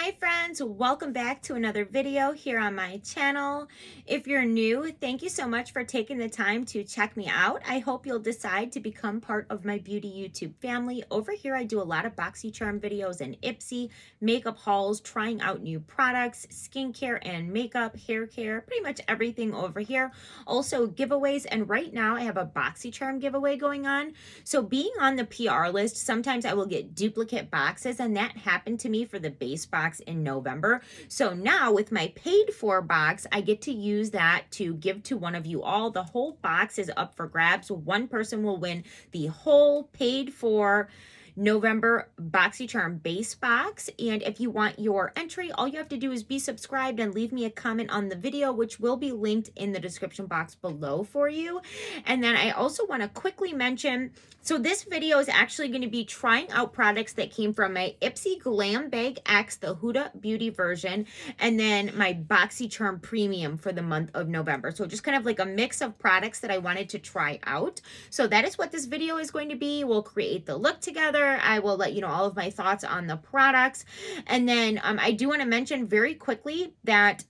Hi friends, welcome back to another video here on my channel. If you're new, thank you so much for taking the time to check me out. I hope you'll decide to become part of my beauty YouTube family. Over here I do a lot of BoxyCharm videos and Ipsy, makeup hauls, trying out new products, skincare and makeup, hair care, pretty much everything over here. Also giveaways, and right now I have a BoxyCharm giveaway going on. So being on the PR list, sometimes I will get duplicate boxes, and that happened to me for the base box in November. So now with my paid for box, I get to use that to give to one of you all. The whole box is up for grabs. One person will win the whole paid for November BoxyCharm base box. And if you want your entry, all you have to do is be subscribed and leave me a comment on the video, which will be linked in the description box below for you. And then I also want to quickly mention, so this video is actually going to be trying out products that came from my Ipsy Glam Bag X, the Huda Beauty version, and then my BoxyCharm Premium for the month of November. So just kind of like a mix of products that I wanted to try out. So that is what this video is going to be. We'll create the look together. I will let you know all of my thoughts on the products. And then I do want to mention very quickly that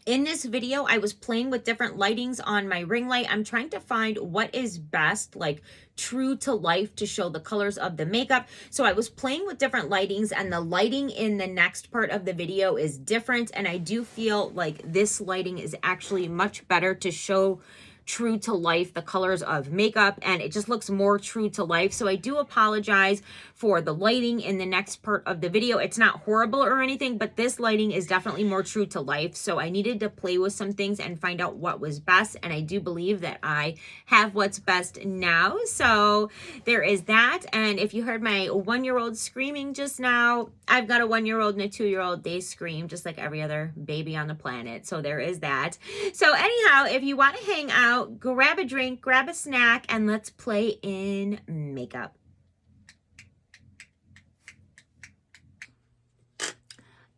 in this video, I was playing with different lightings on my ring light. I'm trying to find what is best, like true to life, to show the colors of the makeup. So I was playing with different lightings, and the lighting in the next part of the video is different. And I do feel like this lighting is actually much better to show true to life the colors of makeup, and it just looks more true to life. So I do apologize for the lighting in the next part of the video. It's not horrible or anything, but this lighting is definitely more true to life. So I needed to play with some things and find out what was best, and I do believe that I have what's best now. So there is that. And if you heard my 1-year-old screaming just now, I've got a 1-year-old and a 2-year-old. They scream just like every other baby on the planet. So there is that. So anyhow, if you want to hang out, grab a drink, grab a snack, and let's play in makeup.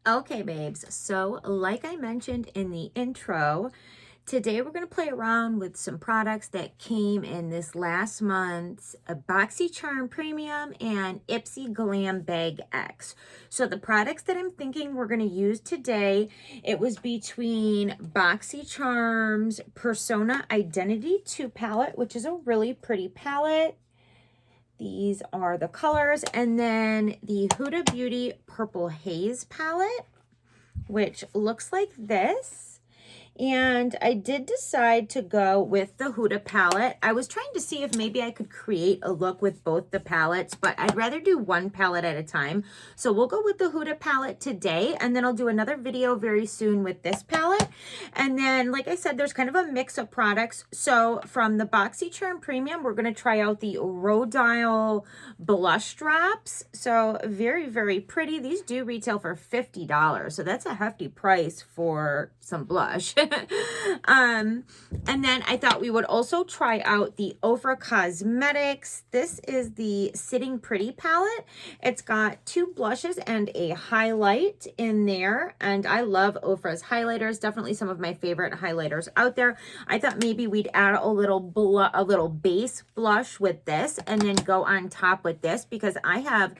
Okay, babes, so like I mentioned in the intro, today we're going to play around with some products that came in this last month's BoxyCharm Premium and Ipsy Glam Bag X. So the products that I'm thinking we're going to use today, it was between BoxyCharm's Persona Identity 2 palette, which is a really pretty palette. These are the colors. And then the Huda Beauty Purple Haze palette, which looks like this. And I did decide to go with the Huda palette. I was trying to see if maybe I could create a look with both the palettes, but I'd rather do one palette at a time. So we'll go with the Huda palette today, and then I'll do another video very soon with this palette. And then, like I said, there's kind of a mix of products. So from the BoxyCharm Premium, we're going to try out the Rhodile blush drops. So very, very pretty. These do retail for $50. So that's a hefty price for some blush. And then I thought we would also try out the Ofra Cosmetics. This is the Sitting Pretty palette. It's got 2 blushes and a highlight in there. And I love Ofra's highlighters. Definitely some of my favorite highlighters out there. I thought maybe we'd add a little base blush with this, and then go on top with this, because I have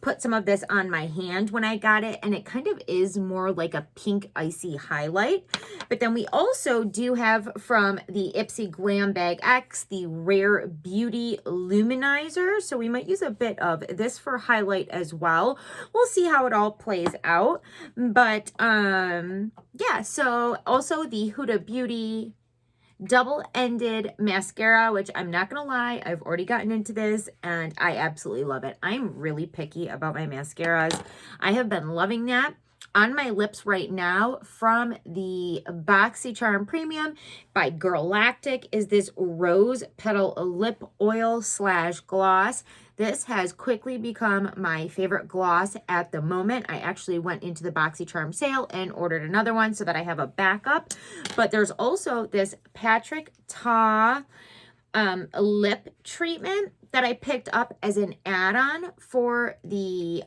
put some of this on my hand when I got it, and it kind of is more like a pink icy highlight. But then we also do have from the Ipsy Glam Bag X the Rare Beauty Luminizer, so we might use a bit of this for highlight as well. We'll see how it all plays out. But yeah, so also the Huda Beauty double-ended mascara, which I'm not gonna lie, I've already gotten into this and I absolutely love it. I'm really picky about my mascaras. I have been loving that. On my lips right now from the BoxyCharm Premium by Galactic is this Rose Petal Lip Oil / Gloss. This has quickly become my favorite gloss at the moment. I actually went into the BoxyCharm sale and ordered another one so that I have a backup. But there's also this Patrick Ta lip treatment that I picked up as an add-on for the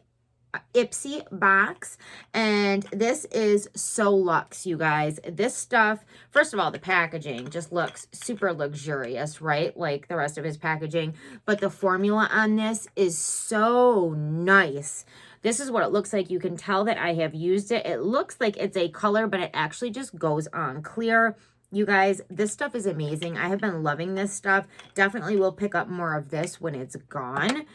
Ipsy box, and this is so luxe, you guys. This stuff, first of all, the packaging just looks super luxurious, right, like the rest of his packaging, but the formula on this is so nice. This is what it looks like. You can tell that I have used it. It looks like it's a color, but it actually just goes on clear. You guys, this stuff is amazing. I have been loving this stuff. Definitely will pick up more of this when it's gone.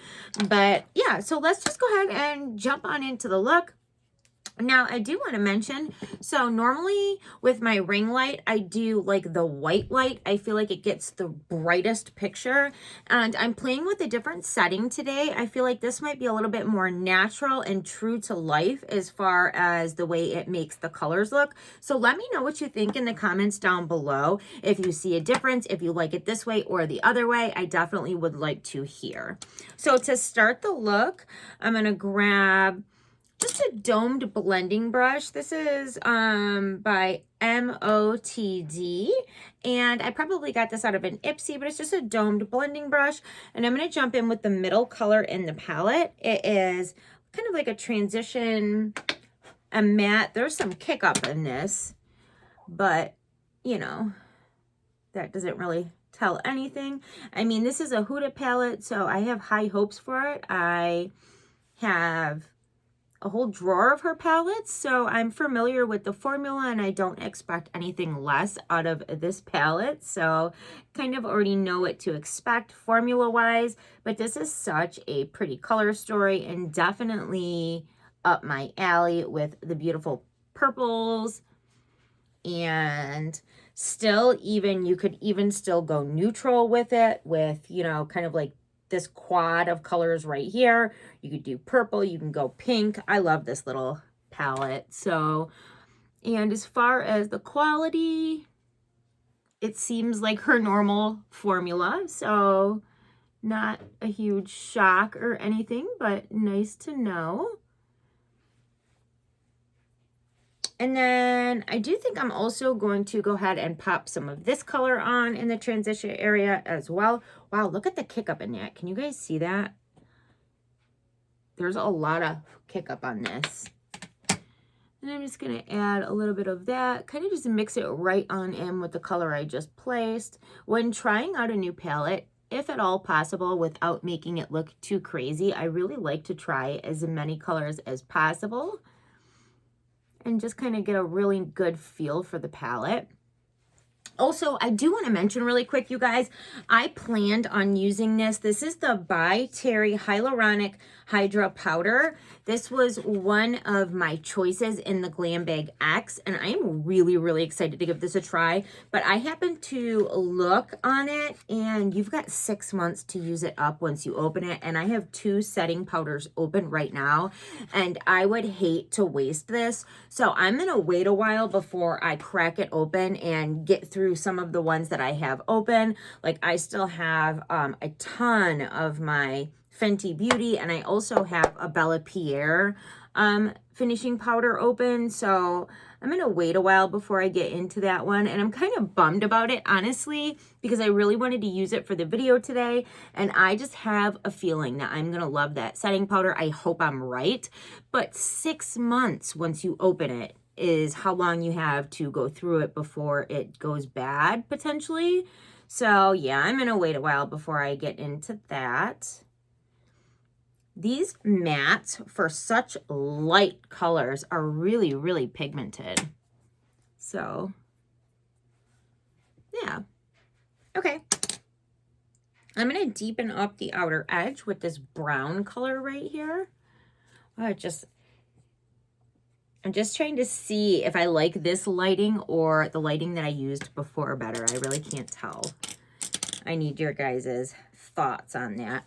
But yeah, so let's just go ahead and jump on into the look. Now, I do want to mention, so normally with my ring light, I do like the white light. I feel like it gets the brightest picture, and I'm playing with a different setting today. I feel like this might be a little bit more natural and true to life as far as the way it makes the colors look. So let me know what you think in the comments down below. If you see a difference, if you like it this way or the other way, I definitely would like to hear. So to start the look, I'm going to grab just a domed blending brush. This is by MOTD, and I probably got this out of an Ipsy, but it's just a domed blending brush. And I'm going to jump in with the middle color in the palette. It is kind of like a transition, a matte. There's some kick up in this, but you know, that doesn't really tell anything. I mean, this is a Huda palette, so I have high hopes for it. I have a whole drawer of her palettes, so I'm familiar with the formula and I don't expect anything less out of this palette, so kind of already know what to expect formula wise. But this is such a pretty color story and definitely up my alley with the beautiful purples. And still, even you could even still go neutral with it, with, you know, kind of like this quad of colors right here. You could do purple, you can go pink. I love this little palette. So, and as far as the quality, it seems like her normal formula. So not a huge shock or anything, but nice to know. And then I do think I'm also going to go ahead and pop some of this color on in the transition area as well. Wow, look at the kick up in that. Can you guys see that? There's a lot of kick up on this. And I'm just going to add a little bit of that. Kind of just mix it right on in with the color I just placed. When trying out a new palette, if at all possible, without making it look too crazy, I really like to try as many colors as possible and just kind of get a really good feel for the palette. Also, I do want to mention really quick, you guys, I planned on using this. This is the By Terry Hyaluronic Hydra Powder. This was one of my choices in the Glam Bag X, and I am really, really excited to give this a try. But I happened to look on it, and you've got 6 months to use it up once you open it. And I have 2 setting powders open right now, and I would hate to waste this. So I'm going to wait a while before I crack it open and get through some of the ones that I have open. Like I still have a ton of my Fenty Beauty, and I also have a Bella Pierre finishing powder open. So I'm going to wait a while before I get into that one. And I'm kind of bummed about it, honestly, because I really wanted to use it for the video today. And I just have a feeling that I'm going to love that setting powder. I hope I'm right. But 6 months once you open it is how long you have to go through it before it goes bad, potentially. So yeah, I'm going to wait a while before I get into that. These mattes for such light colors are really, really pigmented. So, yeah. Okay. I'm going to deepen up the outer edge with this brown color right here. I'm just trying to see if I like this lighting or the lighting that I used before better. I really can't tell. I need your guys' thoughts on that.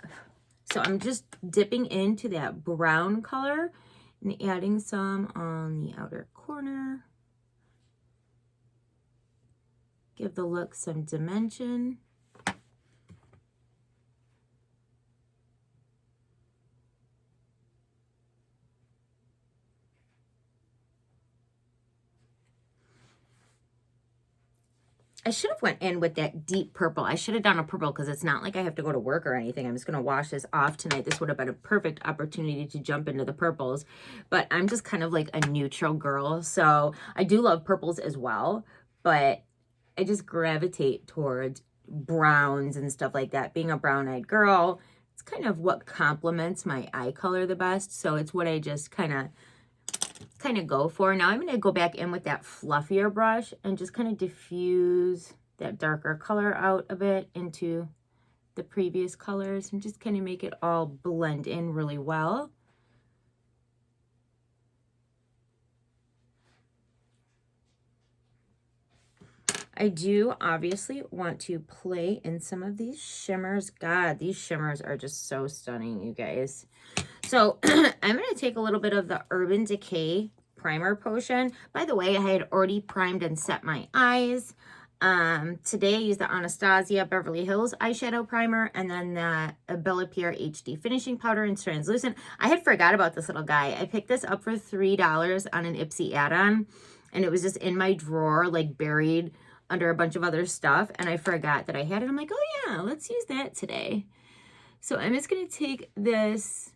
So I'm just dipping into that brown color and adding some on the outer corner. Give the look some dimension. I should have went in with that deep purple. I should have done a purple because it's not like I have to go to work or anything. I'm just going to wash this off tonight. This would have been a perfect opportunity to jump into the purples. But I'm just kind of like a neutral girl. So I do love purples as well. But I just gravitate towards browns and stuff like that. Being a brown-eyed girl, it's kind of what complements my eye color the best. So it's what I just kind of go for. Now I'm going to go back in with that fluffier brush and just kind of diffuse that darker color out a bit into the previous colors and just kind of make it all blend in really well. I do obviously want to play in some of these shimmers. God, these shimmers are just so stunning, you guys. So I'm going to take a little bit of the Urban Decay Primer Potion. By the way, I had already primed and set my eyes. Today I used the Anastasia Beverly Hills eyeshadow primer and then the Bella Pierre HD finishing powder in translucent. I had forgot about this little guy. I picked this up for $3 on an Ipsy add-on, and it was just in my drawer, like buried under a bunch of other stuff, and I forgot that I had it. I'm like, oh yeah, let's use that today. So I'm just going to take this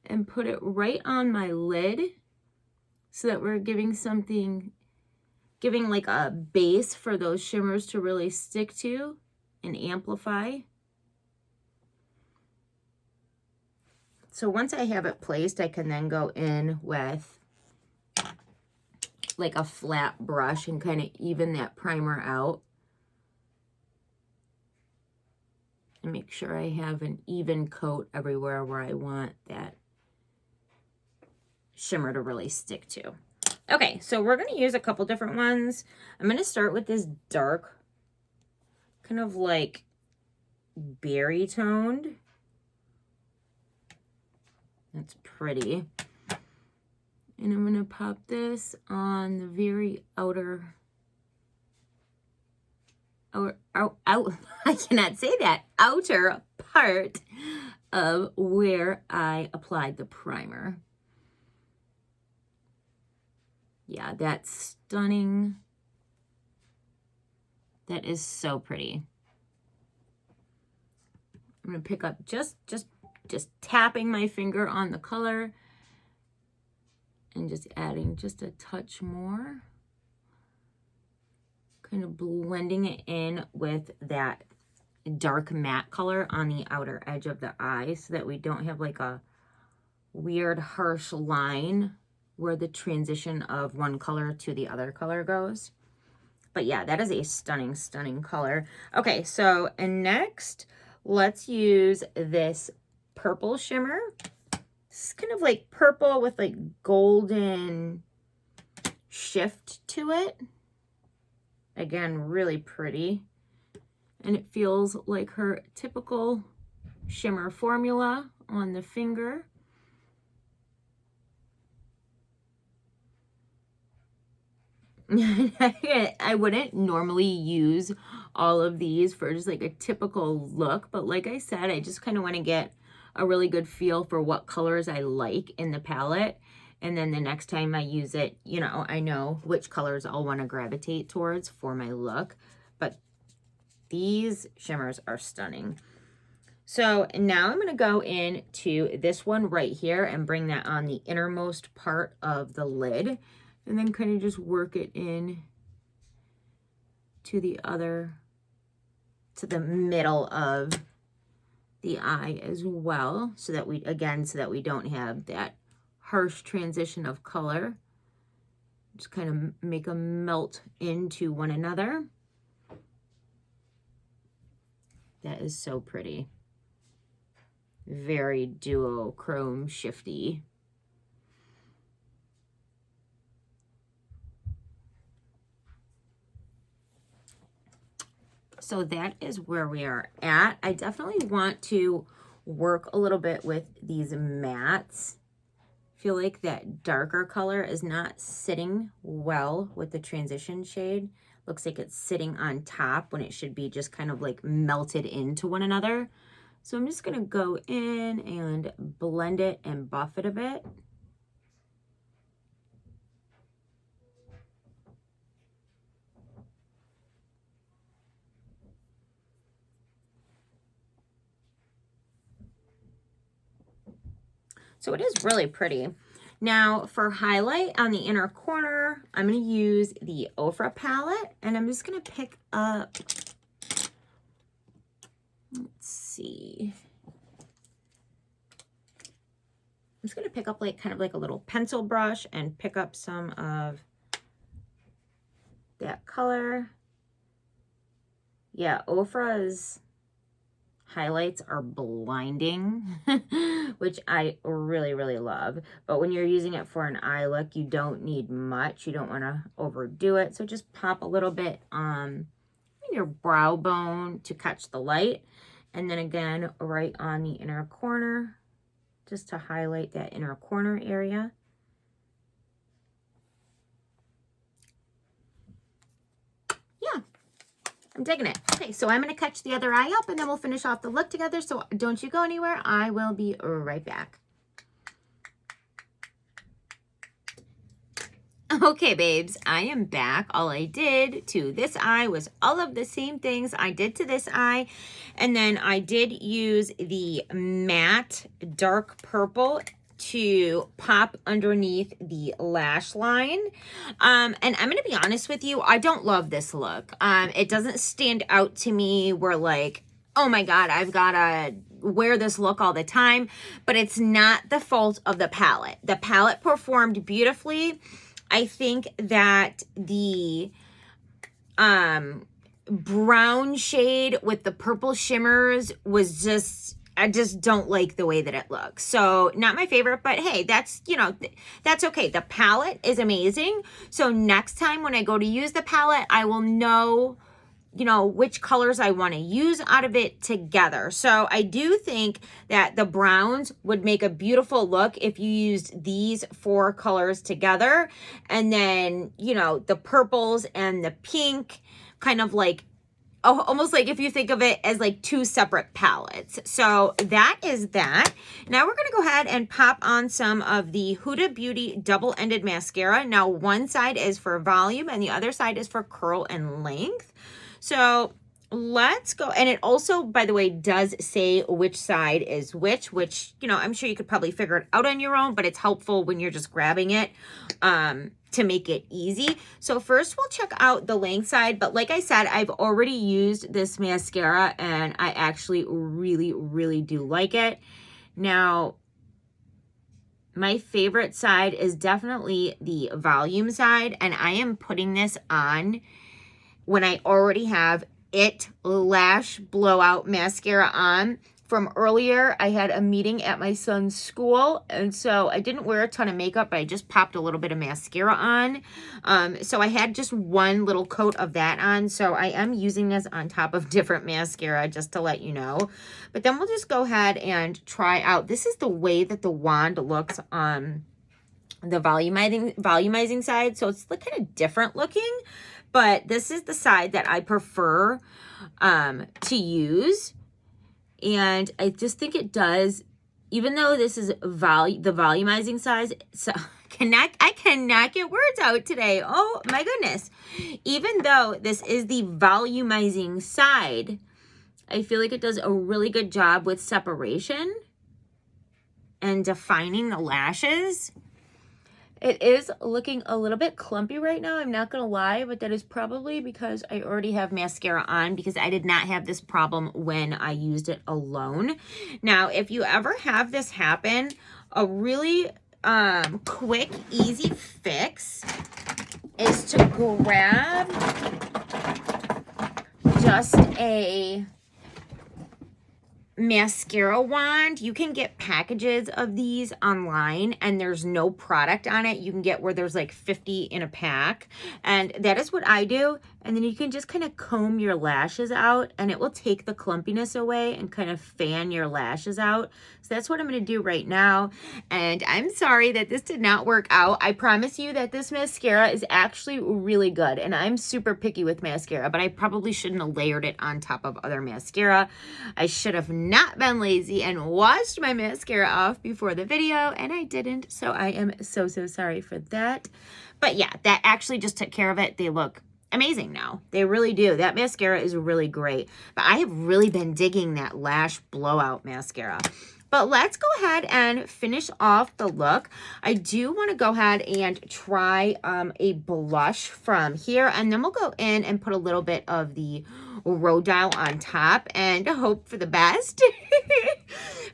and put it right on my lid so that we're giving like a base for those shimmers to really stick to and amplify. So once I have it placed, I can then go in with like a flat brush and kind of even that primer out. And make sure I have an even coat everywhere where I want that shimmer to really stick to. Okay, so we're going to use a couple different ones. I'm going to start with this dark, kind of like berry toned. That's pretty. And I'm going to pop this on the very outer, I cannot say that, outer part of where I applied the primer. Yeah, that's stunning. That is so pretty. I'm going to pick up just tapping my finger on the color and just adding just a touch more. Kind of blending it in with that dark matte color on the outer edge of the eye so that we don't have like a weird harsh line where the transition of one color to the other color goes. But yeah, that is a stunning, stunning color. Okay, so and next, let's use this purple shimmer. It's kind of like purple with like golden shift to it. Again, really pretty. And it feels like her typical shimmer formula on the finger. I wouldn't normally use all of these for just like a typical look, but like I said, I just kind of want to get a really good feel for what colors I like in the palette. And then the next time I use it, you know, I know which colors I'll want to gravitate towards for my look. But these shimmers are stunning. So now I'm going to go into this one right here and bring that on the innermost part of the lid. And then kind of just work it in to the middle of the eye as well. So that we don't have that harsh transition of color. Just kind of make them melt into one another. That is so pretty. Very duochrome shifty. So that is where we are at. I definitely want to work a little bit with these mattes. I feel like that darker color is not sitting well with the transition shade. Looks like it's sitting on top when it should be just kind of like melted into one another. So I'm just going to go in and blend it and buff it a bit. So it is really pretty. Now for highlight on the inner corner, I'm going to use the Ofra palette, and I'm just going to pick up Let's see. I'm just going to pick up like kind of like a little pencil brush and pick up some of that color. Yeah, Ofra's highlights are blinding, which I really, really love. But when you're using it for an eye look, you don't need much. You don't want to overdo it. So just pop a little bit on your brow bone to catch the light. And then again, right on the inner corner, just to highlight that inner corner area. Yeah, I'm digging it. Okay, so I'm going to catch the other eye up and then we'll finish off the look together. So don't you go anywhere. I will be right back. Okay, babes, I am back. All I did to this eye was all of the same things I did to this eye. And then I did use the matte dark purple to pop underneath the lash line. And I'm going to be honest with you, I don't love this look. It doesn't stand out to me where like, oh my God, I've got to wear this look all the time. But it's not the fault of the palette. The palette performed beautifully. I think that the brown shade with the purple shimmers was just, I just don't like the way that it looks. So not my favorite, but hey, that's, you know, that's okay. The palette is amazing. So next time when I go to use the palette, I will know, you know, which colors I want to use out of it together. So I do think that the browns would make a beautiful look if you used these 4 colors together. And then, you know, the purples and the pink kind of like, almost like if you think of it as like 2 separate palettes. So that is that. Now we're going to go ahead and pop on some of the Huda Beauty double-ended mascara. Now one side is for volume and the other side is for curl and length. So let's go. And it also, by the way, does say which side is which, you know, I'm sure you could probably figure it out on your own, but it's helpful when you're just grabbing it to make it easy. So first we'll check out the length side. But like I said, I've already used this mascara and I actually really, really do like it. Now, my favorite side is definitely the volume side. And I am putting this on when I already have It Lash Blowout Mascara on. From earlier, I had a meeting at my son's school, and so I didn't wear a ton of makeup, but I just popped a little bit of mascara on. So I had just one little coat of that on, so I am using this on top of different mascara, just to let you know. But then we'll just go ahead and try out. This is the way that the wand looks on the volumizing side, so it's kind of different looking. But this is the side that I prefer to use. And I just think it does, even though this is the volumizing size, so I cannot get words out today. Oh my goodness. Even though this is the volumizing side, I feel like it does a really good job with separation and defining the lashes. It is looking a little bit clumpy right now, I'm not going to lie, but that is probably because I already have mascara on, because I did not have this problem when I used it alone. Now, if you ever have this happen, a really quick, easy fix is to grab just a mascara wand. You can get packages of these online and there's no product on it. You can get where there's like 50 in a pack, and that is what I do. And then you can just kind of comb your lashes out and it will take the clumpiness away and kind of fan your lashes out. So that's what I'm going to do right now. And I'm sorry that this did not work out. I promise you that this mascara is actually really good, and I'm super picky with mascara, but I probably shouldn't have layered it on top of other mascara. I should have not been lazy and washed my mascara off before the video, and I didn't. So I am so sorry for that. But yeah, that actually just took care of it. They look amazing now. They really do. That mascara is really great. But I have really been digging that Lash Blowout mascara. But let's go ahead and finish off the look. I do want to go ahead and try a blush from here, and then we'll go in and put a little bit of the Rhodile on top and hope for the best.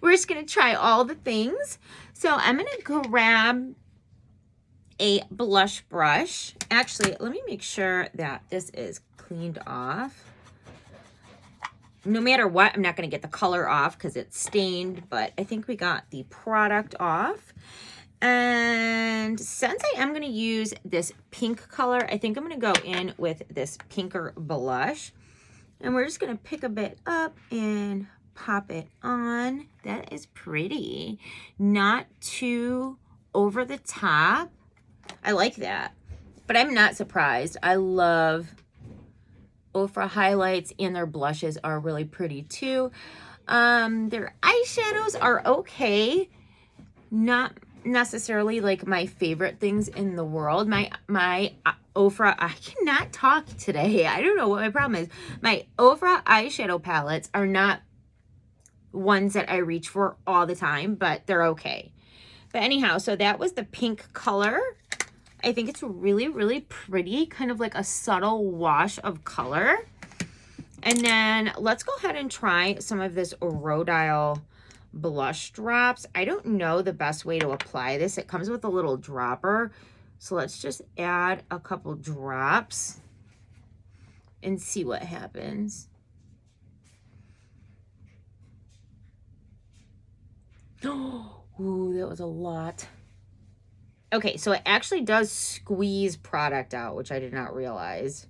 We're just going to try all the things. So I'm going to grab a blush brush. Actually, let me make sure that this is cleaned off. No matter what, I'm not going to get the color off because it's stained, but I think we got the product off. And since I am going to use this pink color, I think I'm going to go in with this pinker blush. And we're just going to pick a bit up and pop it on. That is pretty. Not too over the top. I like that. But I'm not surprised. I love Ofra highlights, and their blushes are really pretty too. Their eyeshadows are okay. Not necessarily like my favorite things in the world. My Ofra, I cannot talk today. I don't know what my problem is. My Ofra eyeshadow palettes are not ones that I reach for all the time, but they're okay. But anyhow, so that was the pink color. I think it's really, really pretty, kind of like a subtle wash of color. And then let's go ahead and try some of this Rhodile blush drops. I don't know the best way to apply this. It comes with a little dropper. So let's just add a couple drops and see what happens. Ooh, that was a lot. Okay, so it actually does squeeze product out, which I did not realize,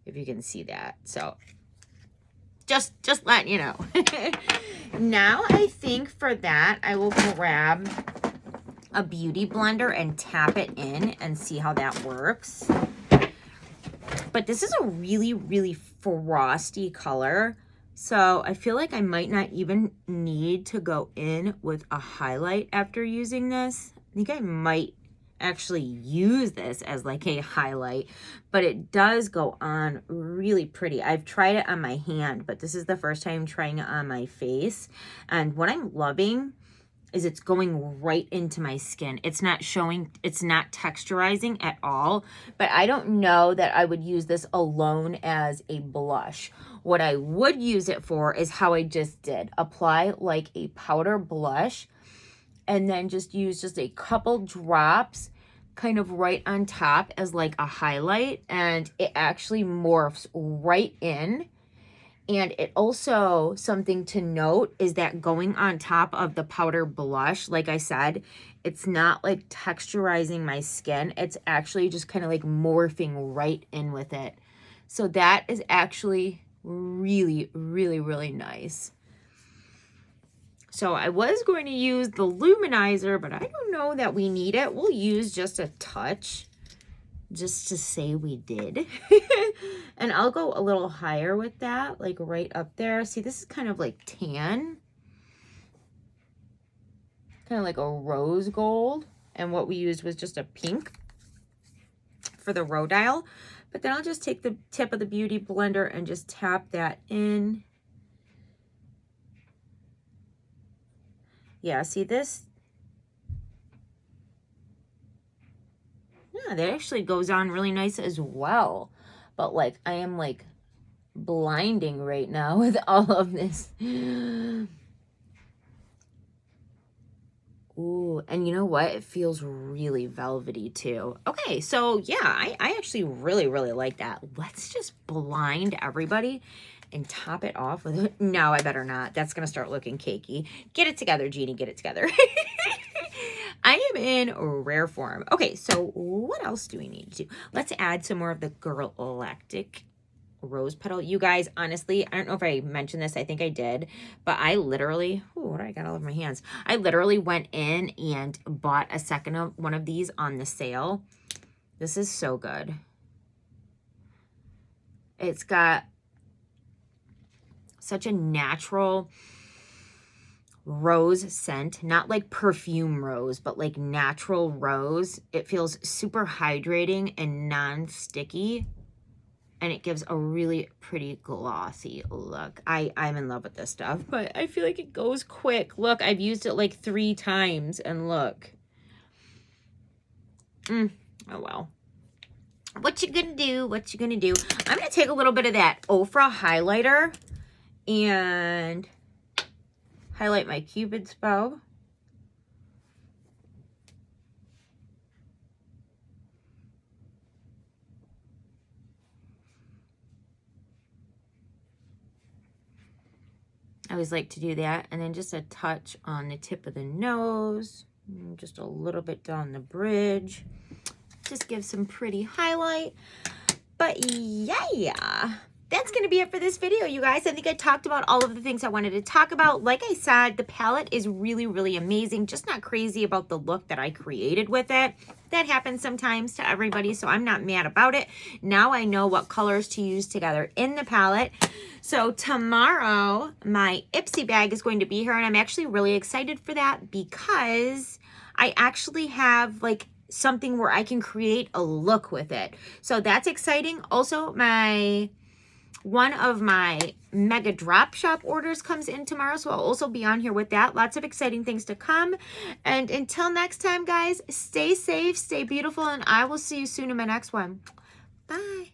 if you can see that. So just letting you know. Now I think for that, I will grab a beauty blender and tap it in and see how that works. But this is a really, really frosty color. So I feel like I might not even need to go in with a highlight after using this. I think I might actually use this as like a highlight, but it does go on really pretty. I've tried it on my hand, but this is the first time trying it on my face. And what I'm loving is it's going right into my skin. It's not showing, it's not texturizing at all, but I don't know that I would use this alone as a blush. What I would use it for is how I just did. Apply like a powder blush and then just use just a couple drops kind of right on top as like a highlight, and it actually morphs right in. And it also, something to note is that going on top of the powder blush, like I said, it's not like texturizing my skin. It's actually just kind of like morphing right in with it. So that is actually really, really, really nice. So I was going to use the Luminizer, but I don't know that we need it. We'll use just a touch just to say we did. And I'll go a little higher with that, like right up there. See, this is kind of like tan. Kind of like a rose gold. And what we used was just a pink for the Rhodile. But then I'll just take the tip of the Beauty Blender and just tap that in. Yeah, see this? Yeah, that actually goes on really nice as well. But like, I am like blinding right now with all of this. Ooh, and you know what? It feels really velvety too. Okay, so yeah, I actually really, really like that. Let's just blind everybody and top it off with it. No, I better not. That's going to start looking cakey. Get it together, Jeannie. Get it together. I am in rare form. Okay, so what else do we need to do? Let's add some more of the Galactic Rose Petal. You guys, honestly, I don't know if I mentioned this. I think I did. But I literally, what do I got all over my hands? I literally went in and bought a second of one of these on the sale. This is so good. It's got such a natural rose scent, not like perfume rose, but like natural rose. It feels super hydrating and non-sticky, and it gives a really pretty glossy look. I'm in love with this stuff, but I feel like it goes quick. Look, I've used it like 3 times, and look. Oh well. what you gonna do? What you gonna do? I'm gonna take a little bit of that Ofra highlighter and highlight my Cupid's bow. I always like to do that. And then just a touch on the tip of the nose, just a little bit down the bridge. Just give some pretty highlight. But yeah, that's going to be it for this video, you guys. I think I talked about all of the things I wanted to talk about. Like I said, the palette is really, really amazing. Just not crazy about the look that I created with it. That happens sometimes to everybody, so I'm not mad about it. Now I know what colors to use together in the palette. So tomorrow, my Ipsy bag is going to be here, and I'm actually really excited for that because I actually have like something where I can create a look with it. So that's exciting. Also, one of my mega drop shop orders comes in tomorrow, so I'll also be on here with that. Lots of exciting things to come. And until next time, guys, stay safe, stay beautiful, and I will see you soon in my next one. Bye.